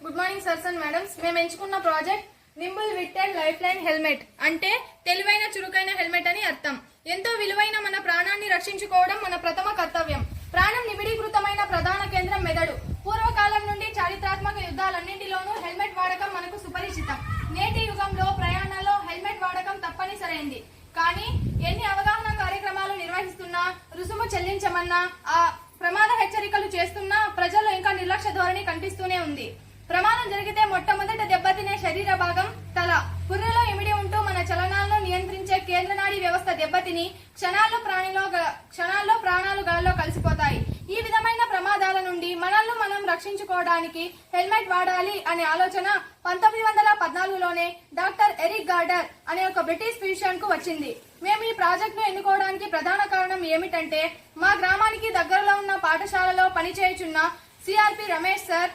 Good morning sirs and madams. మేము ఎంచుకున్న project nimble witted lifeline helmet. అంటే తెలివైన చురుకైన హెల్మెట్ అని అర్థం. ఎంతో విలువైన మన ప్రాణాన్ని రక్షించుకోవడం మన ప్రథమ కర్తవ్యం. ప్రాణం నిబిడీకృతమైన ప్రధాన కేంద్రం మెదడు. పూర్వకాలం నుండి చారిత్రాత్మక యుద్ధాలన్నింటిలోనూ హెల్మెట్ వాడకం మనకు సుపరిచితం. నేటి యుగంలో ప్రయాణాల్లో హెల్మెట్ వాడకం తప్పనిసరైంది. కానీ ఎన్ని అవగాహన కార్యక్రమాలు నిర్వహిస్తున్నా, రుసుము చెల్లించమన్నా, ఆ ప్రమాద హెచ్చరికలు చేస్తున్నా ప్రజల్లో ఇంకా నిర్లక్ష్య ధోరణి కనిపిస్తూనే ఉంది. ప్రమాదం జరిగితే మొట్టమొదట దెబ్బతినే శరీర భాగం తల. పుర్రెలో ఇమిడి ఉంటూ మన చలనాలను నియంత్రించే కేంద్రనాడీ వ్యవస్థ దెబ్బతిని క్షణాల్లో ప్రాణాలు గాల్లో కలిసిపోతాయి. ఈ విధమైన ప్రమాదాల నుండి మనల్ని మనం రక్షించుకోవడానికి హెల్మెట్ వాడాలి అనే ఆలోచన 1914లోనే డాక్టర్ ఎరిక్ గార్డర్ అనే ఒక బ్రిటిష్ ఫిజిషియన్ కు వచ్చింది. మేము ఈ ప్రాజెక్ట్ ను ఎన్నుకోవడానికి ప్రధాన కారణం ఏమిటంటే, మా గ్రామానికి దగ్గరలో ఉన్న పాఠశాలలో పనిచేయుచున్న సిఆర్పి రమేష్ సార్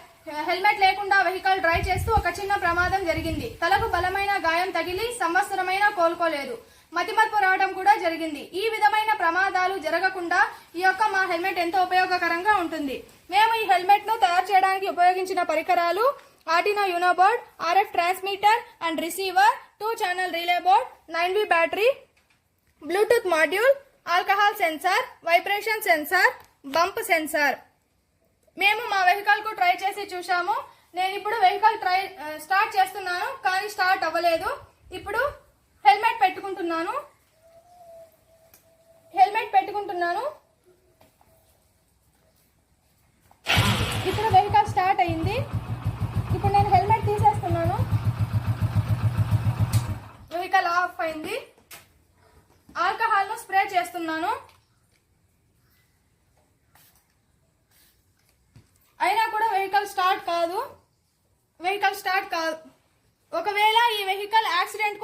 హెల్మెట్ లేకుండా వెహికల్ డ్రైవ్ చేస్తూ ఒక చిన్న ప్రమాదం జరిగింది. తలకు బలమైన గాయం తగిలి సంవత్సరమైనా కోలుకోలేదు. మతిమరుపు రావడం కూడా జరిగింది. ఈ విధమైన ప్రమాదాలు జరగకుండా ఈ యొక్క మా హెల్మెట్ ఎంతో ఉపయోగకరంగా ఉంటుంది. మేము ఈ హెల్మెట్ ను తయారు చేయడానికి ఉపయోగించిన పరికరాలు Arduino Uno board, RF transmitter and receiver, 2 channel relay board, 9V battery, Bluetooth module, alcohol sensor, vibration sensor, bump sensor. మేము మా వెహికల్ కు ట్రై చేసి చూసాము. నేను ఇప్పుడు వెహికల్ స్టార్ట్ చేస్తున్నాను, కానీ స్టార్ట్ అవ్వలేదు. ఇప్పుడు హెల్మెట్ పెట్టుకుంటున్నాను. ఇప్పుడు వెహికల్ స్టార్ట్ అయింది. ఇప్పుడు నేను హెల్మెట్ తీసేస్తున్నాను. వెహికల్ ఆఫ్ అయింది. ఆల్కహాల్ ను స్ప్రే చేస్తున్నాను. అయినా కూడా వెహికల్ స్టార్ట్ కాదు. ఒకవేళ ఈ వెహికల్ యాక్సిడెంట్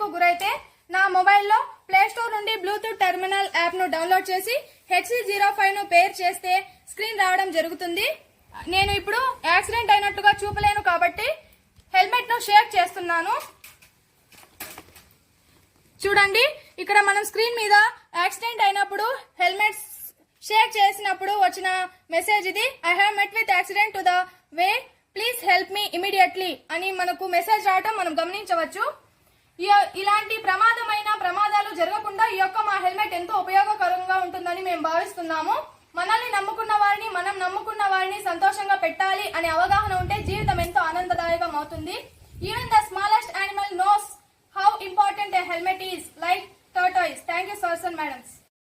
కు గురైతే నా మొబైల్లో ప్లే స్టోర్ నుండి బ్లూటూత్ టెర్మినల్ యాప్ ను డౌన్లోడ్ చేసి HC05 ను పేర్ చేస్తే స్క్రీన్ రావడం జరుగుతుంది. నేను ఇప్పుడు యాక్సిడెంట్ అయినట్టుగా చూపలేను కాబట్టి హెల్మెట్ ను షేక్ చేస్తున్నాను. చూడండి, ఇక్కడ మనం స్క్రీన్ మీద యాక్సిడెంట్ అయినప్పుడు హెల్మెట్ షేక్ చేసినప్పుడు వచ్చిన మెసేజ్ ఇది. I have met with accident to the way, please help me immediately అని మనకు మెసేజ్ రావడం మనం గమనించవచ్చు. ఇలాంటి ప్రమాదాలు జరగకుండా ఈ యొక్క మా హెల్మెట్ ఎంతో ఉపయోగకరంగా ఉంటుందని మేము భావిస్తున్నాము. మనల్ని మనం నమ్ముకున్న వారిని సంతోషంగా పెట్టాలి అనే అవగాహన ఉంటే జీవితం ఎంతో ఆనందదాయకం అవుతుంది. Even the smallest animal knows how important a helmet is, like tortoise. Thank you, sirs and madams.